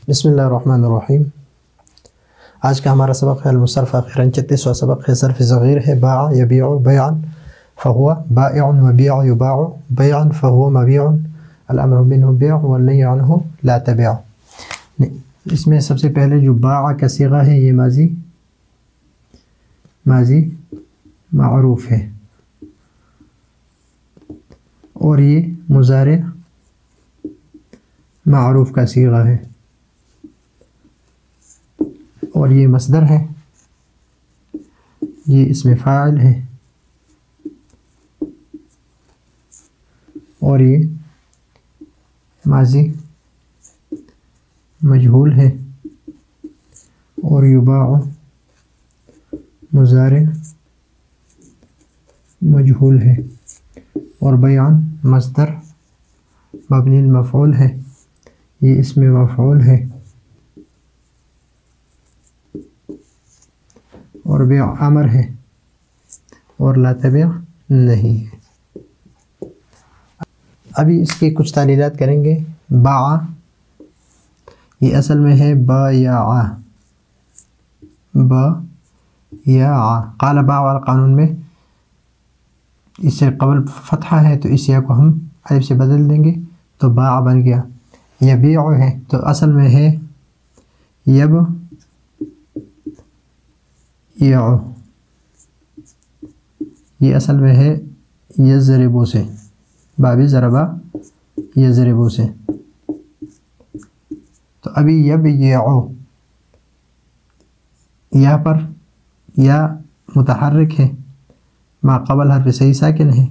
بسم اللہ الرحمن الرحیم۔ آج کا ہمارا سبق ہے المصرف آخراً 36واں سبق ہے، صرف صغیر ہے۔ باع یبیع بیعا فہو بائع وبیع یباع بیعا فہو مبیع، الامر منہ بیع والنہی عنہ لا تبیع۔ اس میں سب سے پہلے جو باع کا صیغہ ہے یہ ماضی معروف ہے، اور یہ مضارع معروف کا صیغہ ہے، اور یہ مصدر ہے، یہ اسم فاعل ہے، اور یہ ماضی مجہول ہے، اور یباع مضارع مجہول ہے، اور بیعاً مصدر مبنی المفعول ہے، یہ اسم مفعول ہے، اور بیع امر ہے، اور لا تبیع نہیں ہے۔ ابھی اس کی کچھ تعلیلات کریں گے۔ باع یہ اصل میں ہے بایع، قال باع والا قانون میں اس سے قبل فتحہ ہے تو اس یا کو ہم الف سے بدل دیں گے تو باع بن گیا۔ یبیع ہے تو اصل میں ہے یبیع، یہ اصل میں ہے یضرب سے، باب ضربہ یضرب سے، تو ابھی یبیع یہاں پر یا متحرک ہے، ما قبل حرف صحیح ساکن ہے،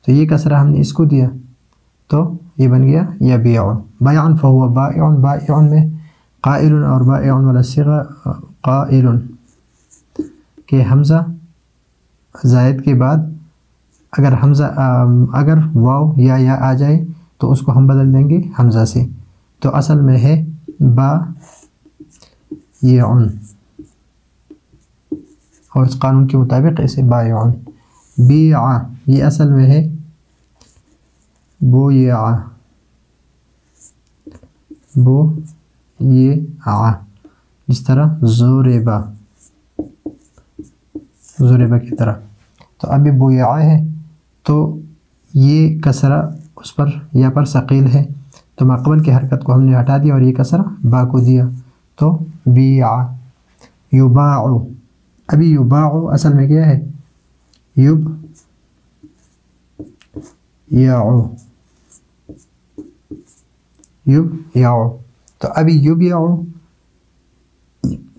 تو یہ کسرہ ہم نے اس کو دیا تو یہ بن گیا یبیع۔ بیعا فہو بائع، بائع میں قائل اور بائع والا صیغہ قائل کہ حمزہ زائد کے بعد اگر واو یا آ جائے تو اس کو ہم بدل دیں گے حمزہ سے، تو اصل میں ہے بایع، اور اس قانون کے مطابق اسے بایع۔ بیع یہ اصل میں ہے بویع، جس طرح ضربہ کی طرح، تو ابھی بویع ہے تو یہ کسرہ اس پر یا پر ثقیل ہے، تو ما قبل کی حرکت کو ہم نے ہٹا دیا اور یہ کسرہ با کو دیا تو بیع۔ یباع ابھی یباع اصل میں کیا ہے یبیع، تو ابھی یبیع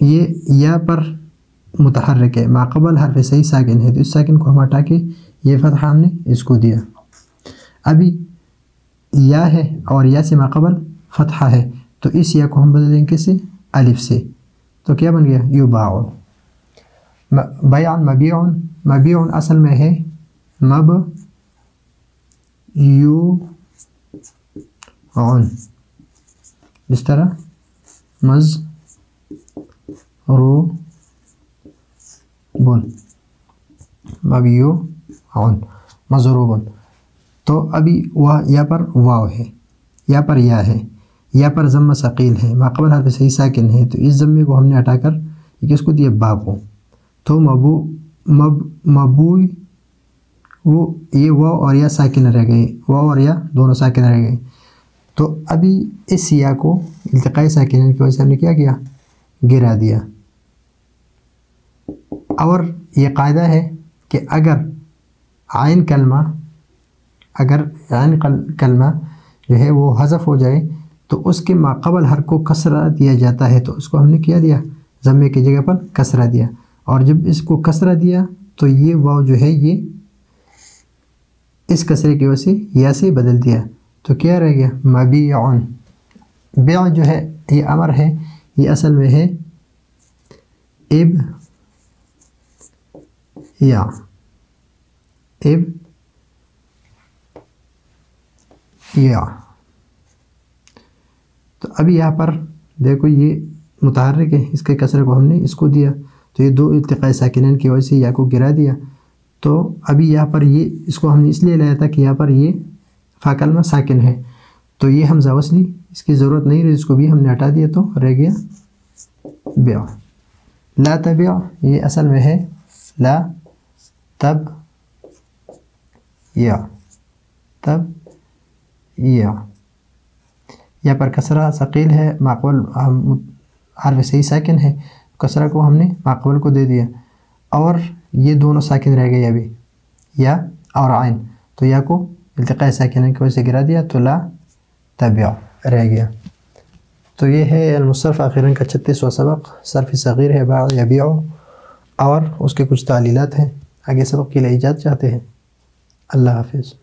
یہ یا پر متحرک ہے، ما قبل حرف صحیح ساکن ہے، تو اس ساکن کو ہم ہٹا کے یہ فتحہ ہم نے اس کو دیا۔ ابھی یا ہے اور یا سے ما قبل فتحہ ہے، تو اس یا کو ہم بدل دیں کس سے؟ الف سے، تو کیا بن گیا یباع۔ بیعا مبیع اصل میں ہے مبیوع، جس طرح مضروب، تو ابھی یا پر واو ہے، یا پر یا ہے، یا پر ضمہ ثقیل ہے، ما قبل حرف صحیح ساکن ہے، تو اس ضمے کو ہم نے ہٹا کر کس کو دیا؟ با کو، تو مبوی یہ واو اور یا ساکن رہ گئے، واو اور یا دونوں ساکن رہ گئے، تو ابھی اس یا کو التقاء ساکنین کی وجہ سے ہم نے کیا کیا؟ گرا دیا۔ اور یہ قاعدہ ہے کہ اگر عین کلمہ جو ہے وہ حذف ہو جائے تو اس کے ما قبل حرف کو کسرہ دیا جاتا ہے، تو اس کو ہم نے کیا دیا؟ ضمے کی جگہ پر کسرہ دیا، اور جب اس کو کسرہ دیا تو یہ واو جو ہے یہ اس کسرے کی وجہ سے یا سے بدل دیا، تو کیا رہ گیا؟ مبیع۔ بیع جو ہے یہ امر ہے، یہ اصل میں ہے ابیع، تو ابھی یہاں پر دیکھو یہ متحرک ہے، اس کے کسرے کو ہم نے اس کو دیا، تو یہ دو التقاء ساکنین کی وجہ سے یا کو گرا دیا، تو ابھی یہاں پر یہ اس کو ہم نے اس لیے لایا تھا کہ یہاں پر یہ فا کلمہ ساکن ہے، تو یہ حمزہ وصلی اس کی ضرورت نہیں رہی، اس کو بھی ہم نے ہٹا دیا تو رہ گیا بیع۔ لا تبع یہ اصل میں ہے لا تب یا یا پر کسرہ ثقیل ہے، ماقبل حرف صحیح ساکن ہے، کسرہ کو ہم نے ماقبل کو دے دیا، اور یہ دونوں ساکن رہ گئے ابھی یا اور عین، تو یا کو التقاء ساکنین کی وجہ سے گرا دیا تو لا تبع رہ گیا۔ تو یہ ہے المصرف آخرین کا 36واں سبق، صرف صغیر ہے باع یبیع، اور اس کے کچھ تعلیلات ہیں۔ آگے سبق کے لیے اجازت چاہتے ہیں۔ اللہ حافظ۔